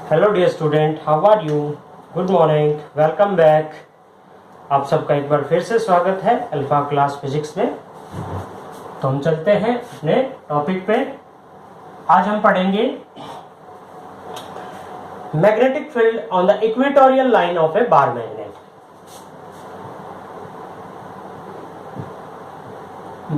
Hello dear student, how are you? Good morning, welcome back. आप सबका एक बार फिर से स्वागत है अल्फा क्लास फिजिक्स में। तो हम चलते हैं अपने टॉपिक पे। आज हम पढ़ेंगे magnetic field on the equatorial line of a bar magnet.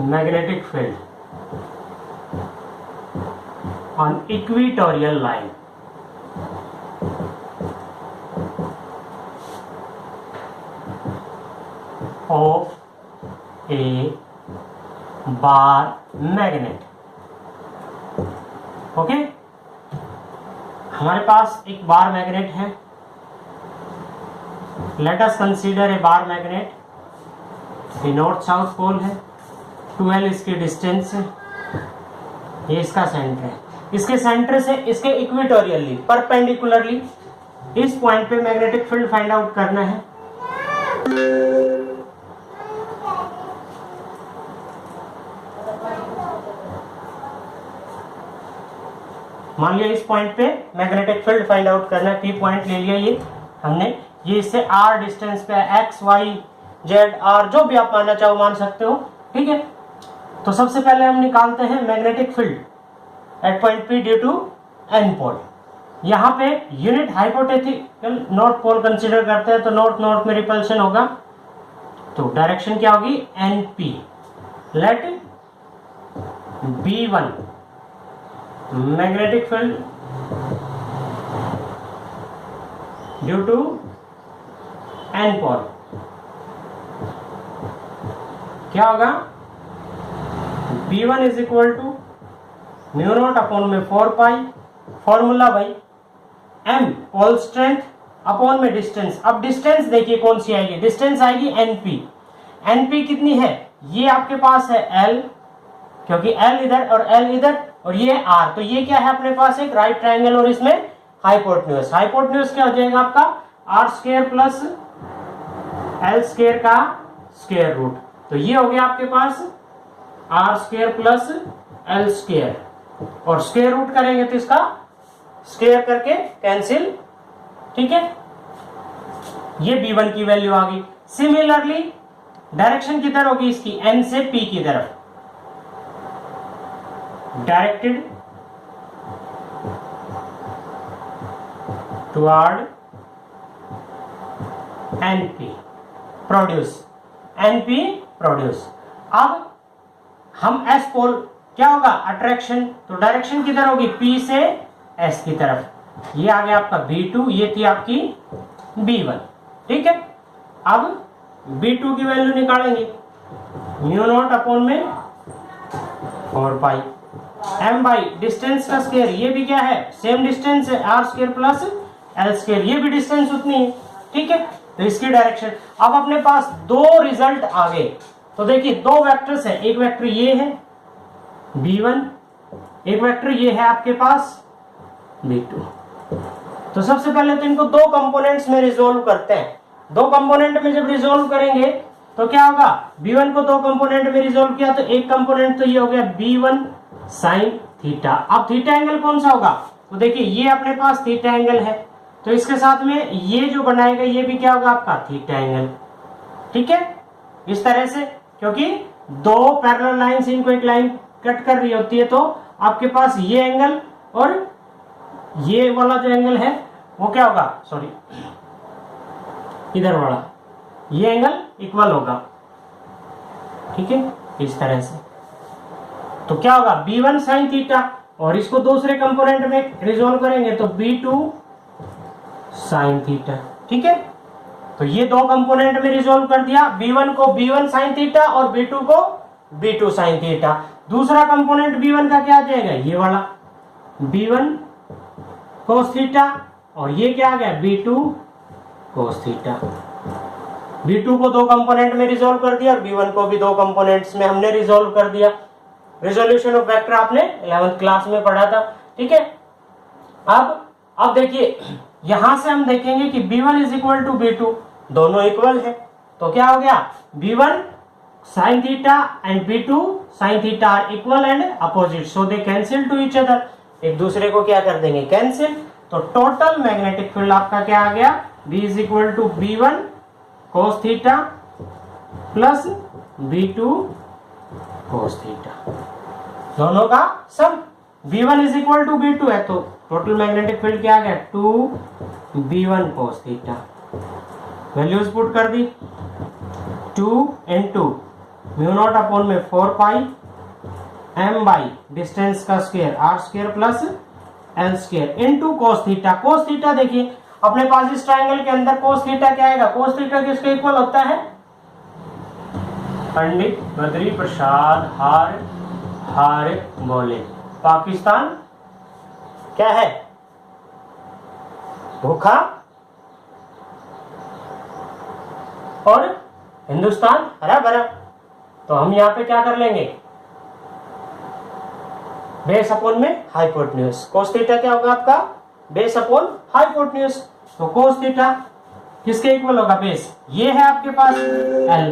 Magnetic field on equatorial line of a bar magnet। Okay, हमारे पास एक बार मैग्नेट है। Let us consider a bar magnet. ये नॉर्थ साउथ पोल है, 12 इसकी distance है, ये इसका centre है। इसके सेंटर से इसके इक्वेटोरियली परपेंडिकुलरली इस पॉइंट पे मैग्नेटिक फील्ड फाइंड आउट करना है। मान लिया इस पॉइंट पे मैग्नेटिक फील्ड फाइंड आउट करना है। पी पॉइंट ले लिया ये हमने, ये इससे आर डिस्टेंस पे एक्स वाई जेड आर जो भी आप मानना चाहो मान सकते हो, ठीक है। तो सबसे पहले हम निकालते हैं magnetic field at point P due to N pole. यहाँ पे unit hypothetical north pole consider करते हैं, तो नॉर्थ नॉर्थ में रिपल्शन होगा, तो डायरेक्शन क्या होगी N P. Let B1 magnetic field due to N pole क्या होगा, B1 is equal to mu not upon में 4 pi formula by m pole strength upon में डिस्टेंस। अब डिस्टेंस देखिए कौन सी आएगी, डिस्टेंस आएगी NP। NP कितनी है, ये आपके पास है L, क्योंकि L इधर और L इधर, और ये R, तो ये क्या है अपने पास एक राइट ट्रायंगल और इसमें हाइपोटेन्यूज। हाइपोटेन्यूज क्या हो जाएगा आपका R square plus L square का स्क्वायर रूट। तो ये हो गया आपके पास R square plus L square, और स्क्वायर रूट करेंगे तो इसका स्क्वायर करके कैंसिल, ठीक है। ये B1 की वैल्यू आ गई। सिमिलरली डायरेक्शन किधर होगी इसकी, N से P की तरफ, directed toward NP produce, NP produce. अब हम S पोल क्या होगा अट्रैक्शन, तो डायरेक्शन किधर होगी P से S की तरफ। ये आ गया आपका B2, ये थी आपकी B1, ठीक है। अब B2 की वैल्यू निकालेंगे, म्यू नॉट अपॉन में 4 पाई m बाई डिस्टेंस का स्क्वायर, ये भी क्या है सेम डिस्टेंस है R square plus L square, ये भी डिस्टेंस उतनी है, ठीक है। तो इसकी डायरेक्शन, अब अपने पास दो रिजल्ट आ गए। तो देखिए दो वेक्टर्स है, एक वेक्टर ये है B1, एक वेक्टर ये है आपके पास B2। तो सबसे पहले तो इनको दो कंपोनेंट्स में रिजोल्व करते हैं। दो कंपोनेंट में जब रिजोल्व करेंगे तो क्या होगा, B1 को दो कंपोनेंट में रिजोल्व किया तो एक कंपोनेंट तो ये हो गया B1 साइन थीटा। अब थीटा एंगल कौन सा होगा, तो देखिए ये अपने पास थीटा एंगल है, तो इसके साथ में ये जो बनाएगा ये भी क्या होगा आपका थीटा एंगल, ठीक है। इस तरह से, क्योंकि दो पैरेलल लाइंस इनको एक लाइन कट कर रही होती है, तो आपके पास ये एंगल और ये वाला जो एंगल है वो क्या होगा, सॉरी इधर वाला, ये एंगल इक्वल होगा, ठीक है। इस तरह से तो क्या होगा B1 साइन थीटा, और इसको दूसरे कंपोनेंट में रिजोल्व करेंगे तो B2 साइन थीटा, ठीक है। तो ये दो कंपोनेंट में रिजोल्व कर दिया, B1 को B1 साइन थीटा और B2 को B2 साइन थीटा। दूसरा कंपोनेंट B1 का क्या आ जाएगा, ये वाला B1 कोस थीटा, और ये क्या आ गया B2 कोस थीटा। B2 को दो कंपोनेंट में रिजोल्व कर दिया और B1 को भी दो कंपोनेंट्स में हमने रिजोल्व कर दिया। रिजोल्यूशन ऑफ वेक्टर आपने 11th क्लास में पढ़ा था, ठीक है। अब देखिए यहां से हम देखेंगे कि B1 is equal to B2, दोनों इक्वल है, तो क्या हो गया B1 sin theta and B2 sin theta are equal and opposite, so they cancel to each other, एक दूसरे को क्या कर देंगे कैंसिल। तो टोटल मैग्नेटिक फील्ड आपका क्या आ गया, B is equal to B1 cos theta plus B2 cos theta, दोनों का सम। B1 is equal to B2 है तो टोटल मैग्नेटिक फील्ड क्या आ गया, 2B1 cos theta. Values put कर दी, 2 इंटू म्यू नॉट अपॉन में 4 पाई m बाई डिस्टेंस का square r square plus l square into cos theta. cos theta देखिए अपने पास इस ट्रायंगल के अंदर cos थीटा क्या आएगा, cos थीटा किसके इक्वल होता है, पंडित बद्री प्रसाद हार बोले पाकिस्तान क्या है, भूखा और हिंदुस्तान हरा भरा। तो हम यहां पे क्या कर लेंगे, बेस अपॉन में हाइपोटेन्यूज। cos थीटा क्या होगा आपका, बेस अपॉन हाइपोटेन्यूज। तो cos थीटा किसके इक्वल होगा, बेस ये है आपके पास L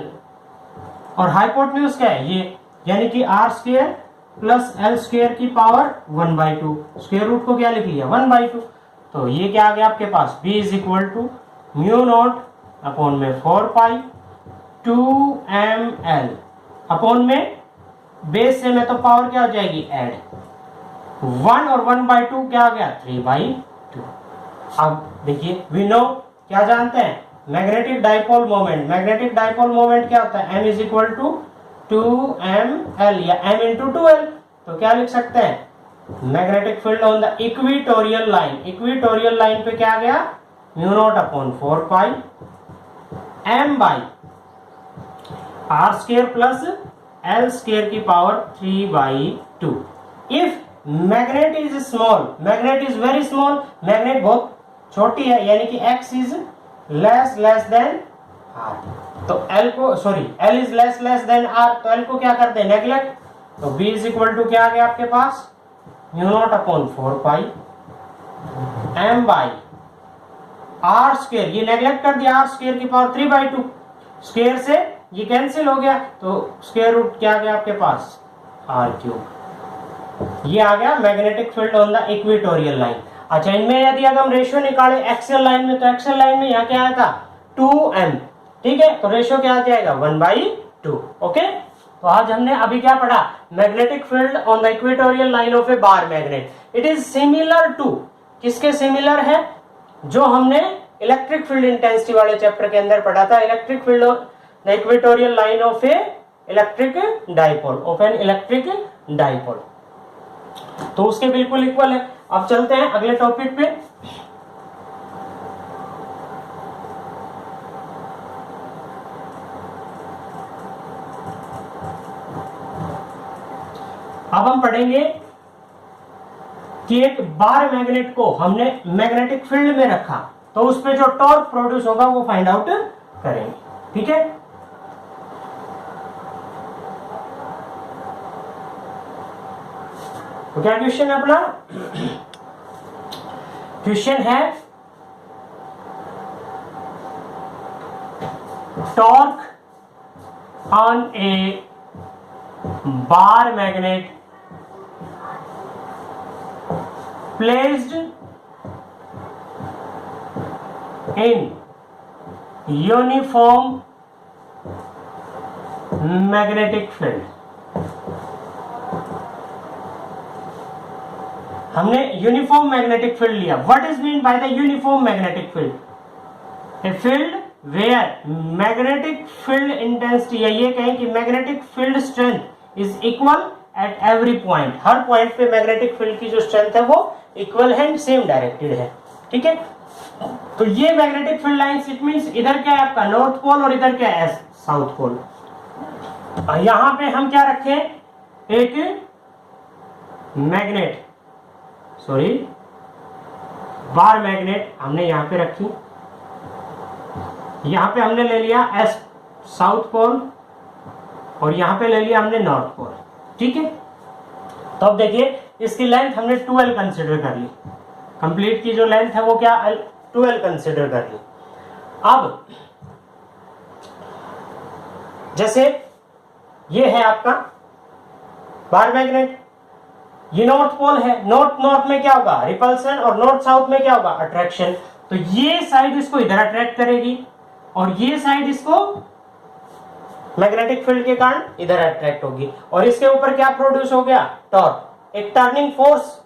और हाइपोटेन्यूज क्या है ये, यानी कि r square plus L square की पावर 1/2, स्क्वायर रूट को क्या लिख लिया 1/2। तो ये क्या आ गया आपके पास, B is equal to mu not upon में 4 पाई 2ml अपॉन में बेस से में तो पावर क्या हो जाएगी ऐड, 1 और 1/2 क्या आ गया 3/2। अब देखिए वी नो क्या जानते हैं, magnetic dipole moment. Magnetic dipole moment क्या होता है, m is equal to 2ml या m इंटू 2l। तो क्या लिख सकते हैं, magnetic field on the equatorial line. Equatorial line पे क्या आ गया, mu not upon 4 pi m by r square plus l square की power 3/2। If magnet is small, magnet is very small, magnet बहुत छोटी है यानी कि x is less than r, तो l को sorry l is less than r, तो l को क्या करते हैं नेग्लेक्ट। तो b इज इक्वल टू क्या आ गया आपके पास, mu not upon 4 pi m by r square, ये नेग्लेक्ट कर दिया, r स्क्वायर की पावर 3/2, स्क्वायर से ये कैंसिल हो गया तो स्क्वायर रूट क्या आ गया आपके पास r3। ये आ गया magnetic field on the equatorial line. अच्छा इनमें यदि अगर हम रेशियो निकाले एक्सियल लाइन में, तो एक्सियल लाइन में यहाँ क्या आया था 2m, ठीक है, तो रेशियो क्या आ जाएगा 1/2। ओके, तो आज हमने अभी क्या पढ़ा, magnetic field on the equatorial line of a bar magnet. It is similar to, किसके सिमिलर है, जो हमने इलेक्ट्रिक फील्ड इंटेंसिटी वाले चैप्टर के अंदर पढ़ा था, electric field on the equatorial line of a electric dipole, of an electric dipole. तो उसके बिल्कुल इक्वल है। अब चलते हैं अगले टॉपिक पे। अब हम पढ़ेंगे कि एक बार मैग्नेट को हमने मैग्नेटिक फील्ड में रखा तो उस पे जो टॉर्क प्रोड्यूस होगा वो फाइंड आउट करेंगे, ठीक है। तो क्या क्वेश्चन है अपना, क्वेश्चन है torque on a bar magnet placed in uniform magnetic field। हमने यूनिफॉर्म मैग्नेटिक फील्ड लिया। What is mean by the uniform magnetic field, a field where magnetic field intensity, या ये कहें कि magnetic field strength is equal at every point, हर point पे magnetic field की जो स्ट्रेंथ है वो इक्वल है, सेम डायरेक्टेड है, ठीक है। तो ये magnetic field lines, it means इधर क्या है आपका नॉर्थ पोल और इधर क्या है साउथ पोल। यहां पे हम क्या रखें, एक मैग्नेट, सॉरी बार मैग्नेट हमने यहां पे रखी, यहां पे हमने ले लिया एस साउथ पोल और यहां पे ले लिया हमने नॉर्थ पोल, ठीक है। तो अब देखिए इसकी लेंथ हमने 12 कंसीडर कर ली, कंप्लीट की जो लेंथ है वो क्या 12 कंसीडर कर ली। अब जैसे ये है आपका बार मैग्नेट, ये नॉर्थ पोल है, नॉर्थ नॉर्थ में क्या होगा रिपल्सन और नॉर्थ साउथ में क्या होगा अट्रैक्शन। तो ये साइड इसको इधर अट्रैक्ट करेगी और ये साइड इसको मैग्नेटिक फील्ड के कारण इधर अट्रैक्ट होगी और इसके ऊपर क्या प्रोड्यूस हो गया टॉर्क, एक टर्निंग फोर्स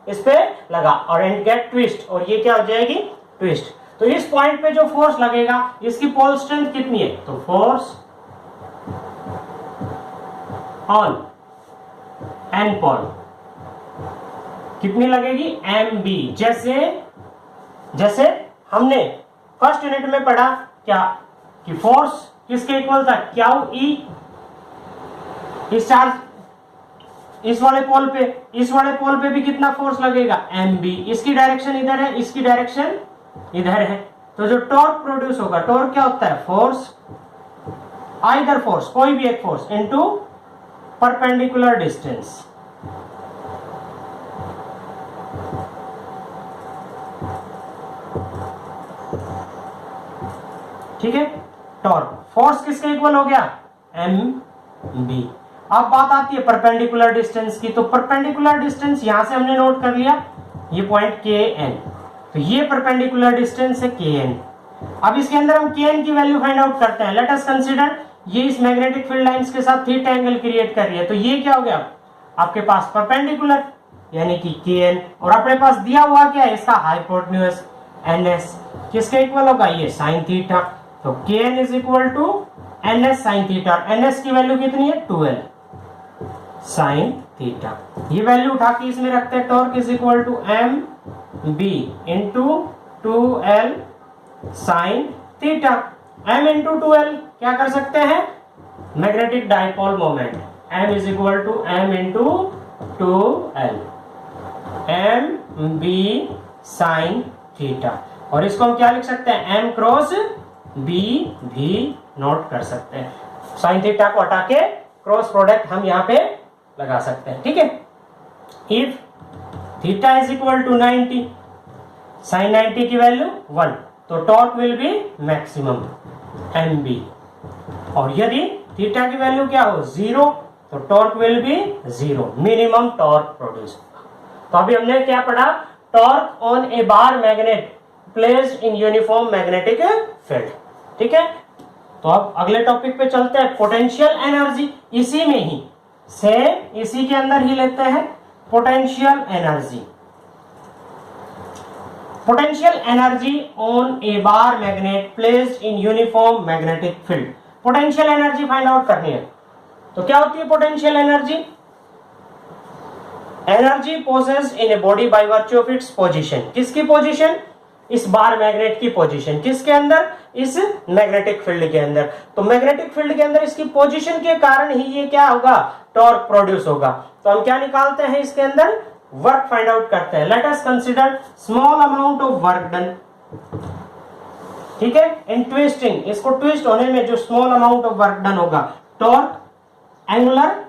इस पे लगा और एंड गेट ट्विस्ट और ये क्या हो जाएगी ट्विस्ट। तो इस पॉइंट पे जो फोर्स लगेगा इसकी पोल स्ट्रेंथ कितनी है, तो फोर्स ऑन एन पोल कितनी लगेगी MB। जैसे हमने फर्स्ट यूनिट में पढ़ा क्या कि फोर्स किसके इक्वल था क्यू ई, इस चार्ज इस वाले पोल पे भी कितना फोर्स लगेगा MB। इसकी डायरेक्शन इधर है, इसकी डायरेक्शन इधर है, तो जो टॉर्क प्रोड्यूस होगा, टॉर्क क्या होता है फोर्स आइदर फोर्स कोई भी एक फोर्स इनटू परपेंडिकुलर डिस्टेंस। ठीक है, टॉर्क फोर्स किसके इक्वल हो गया MB। अब बात आती है परपेंडिकुलर डिस्टेंस की, तो परपेंडिकुलर डिस्टेंस यहां से हमने नोट कर लिया ये पॉइंट KN, तो ये परपेंडिकुलर डिस्टेंस है KN। अब इसके अंदर हम KN की वैल्यू फाइंड आउट करते हैं। लेट अस कंसीडर ये इस मैग्नेटिक फील्ड लाइंस के साथ थीटा एंगल क्रिएट कर रही है, तो ये क्या हो गया आपके पास परपेंडिकुलर यानी कि KN, और अपने पास दिया हुआ क्या है इसका हाइपोटेन्यूज NS किसके इक्वल होगा ये साइन थीटा, तो KN is equal to NS sine theta. NS की वैल्यू कितनी है 12 साइन थीटा। ये वैल्यू उठा के इसमें रखते हैं, torque is equal to MB into 2L sine theta. M into 2L क्या कर सकते हैं magnetic dipole moment, M is equal to M into 2L MB sine theta, और इसको हम क्या लिख सकते हैं M क्रॉस B भी नोट कर सकते हैं। साइन थीटा को हटा के क्रॉस प्रोडक्ट हम यहाँ पे लगा सकते हैं। ठीक है, if theta is equal to 90 sine 90 की वैल्यू 1, तो torque will be maximum MB, और यदि थीटा की वैल्यू क्या हो 0, तो torque will B 0, minimum torque produce. तो अभी हमने क्या पढ़ा, torque on a bar magnet placed in uniform magnetic field. ठीक है, तो अब अगले टॉपिक पे चलते हैं, पोटेंशियल एनर्जी। इसी में ही से इसी के अंदर ही लेते हैं potential energy. Potential energy on a bar magnet placed in uniform magnetic field. Potential energy find out करनी है, तो क्या होती है potential energy, energy possessed in a body by virtue of its position. किसकी पोजीशन, इस बार मैग्नेट की position, किसके अंदर, इस मैग्नेटिक फील्ड के अंदर। तो मैग्नेटिक फील्ड के अंदर इसकी पोजीशन के कारण ही ये क्या होगा टॉर्क प्रोड्यूस होगा। तो हम क्या निकालते हैं इसके अंदर, वर्क फाइंड आउट करते हैं। Let us consider small amount of work done. ठीक है, इन ट्विस्टिंग, इसको ट्विस्ट होने में जो small amount of work done होगा, टॉर्क एंगुलर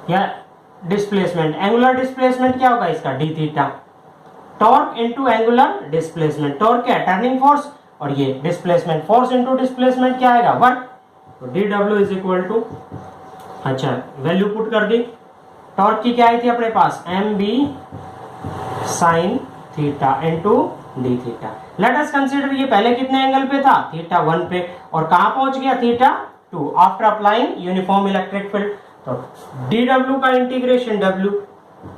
या डिस्प्लेसमेंट, एंगुलर डिस्प्लेसमेंट क्या होगा इसका D theta, torque into angular displacement, torque क्या है टर्निंग फोर्स, और ये डिस्प्लेसमेंट, फोर्स इनटू डिस्प्लेसमेंट क्या आएगा वर्क, तो DW इज इक्वल टू, अच्छा वैल्यू पुट कर दी, टॉर्क की क्या आई थी अपने पास MB sine theta into D theta. Let us consider ये पहले कितने एंगल पे था थीटा 1 पे, और कहां पहुंच गया theta 2 after applying uniform electric field. तो DW का इंटीग्रेशन W,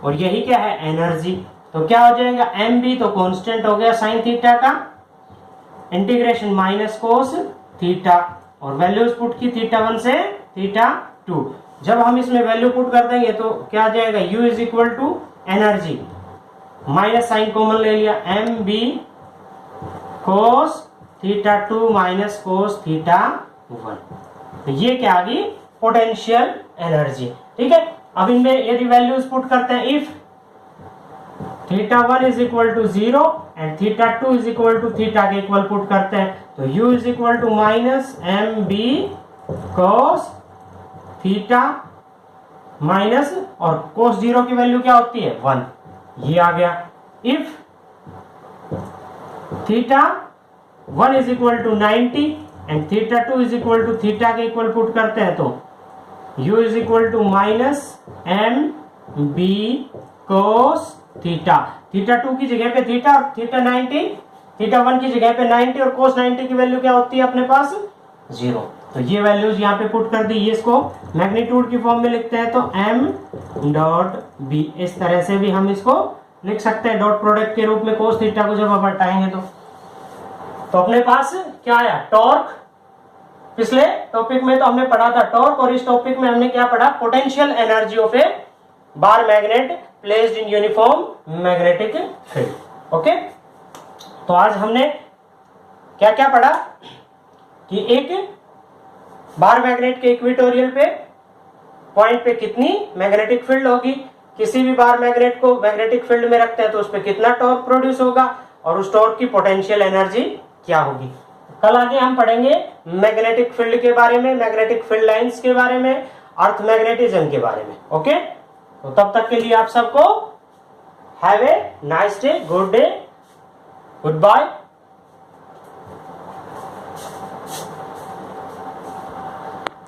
और यही क्या है एनर्जी, तो क्या हो जाएगा MB तो कांस्टेंट हो गया साइन थीटा का, इंटीग्रेशन माइनस कोस थीटा, और वैल्यूज पुट की थीटा 1 से थीटा 2। जब हम इसमें वैल्यू पुट कर देंगे तो क्या आ जाएगा U is equal to energy minus sign common ले लिया MB cos theta 2 minus cos theta 1, तो ये क्या आ गई पोटेंशियल एनर्जी। ठीक है, अब इनमें यदि वैल्यूज पुट करते हैं, if theta 1 is equal to 0 and theta 2 is equal to theta के इक्वल पुट करते हैं, तो U is equal to minus MB cos theta minus, और कोस 0 की वैल्यू क्या होती है 1, ये आ गया। If theta 1 is equal to 90 and theta 2 is equal to theta के इक्वल पुट करते हैं, तो U is equal to minus B cos theta, theta 2 की जगह पे थीटा और थीटा 90, थीटा 1 की जगह पे 90 और कोस 90 की वैल्यू क्या होती है अपने पास 0। तो ये वैल्यूज यहाँ पे पुट कर दी। ये इसको मैग्नीट्यूड की फॉर्म में लिखते हैं तो m डॉट बी, इस तरह से भी हम इसको लिख सकते हैं डॉट प्रोडक्ट के रूप में कोस थीटा को जब आप हटाएंगे तो अपने पास क्या आया टॉर्क। पिछले टॉपिक में तो हमने पढ़ा था टॉर्क और इस टॉपिक में हमने क्या पढ़ा potential energy of a bar magnet placed in uniform magnetic field. Okay, तो आज हमने क्या क्या पढ़ा कि एक बार मैग्नेट के इक्वेटोरियल पे पॉइंट पे कितनी मैग्नेटिक फील्ड होगी, किसी भी बार मैग्नेट को मैग्नेटिक फील्ड में रखते हैं तो उस पर कितना टॉर्क प्रोड्यूस होगा और उस टॉर्क की पोटेंशियल एनर्जी क्या होगी। कल आगे हम पढ़ेंगे मैग्नेटिक फील्ड के बारे में, मैग्नेटिक फील्ड लाइंस के बारे में, अर्थ मैग्नेटिज्म के बारे में। ओके, तो तब तक के लिए आप सबको have a nice day, good day, good bye.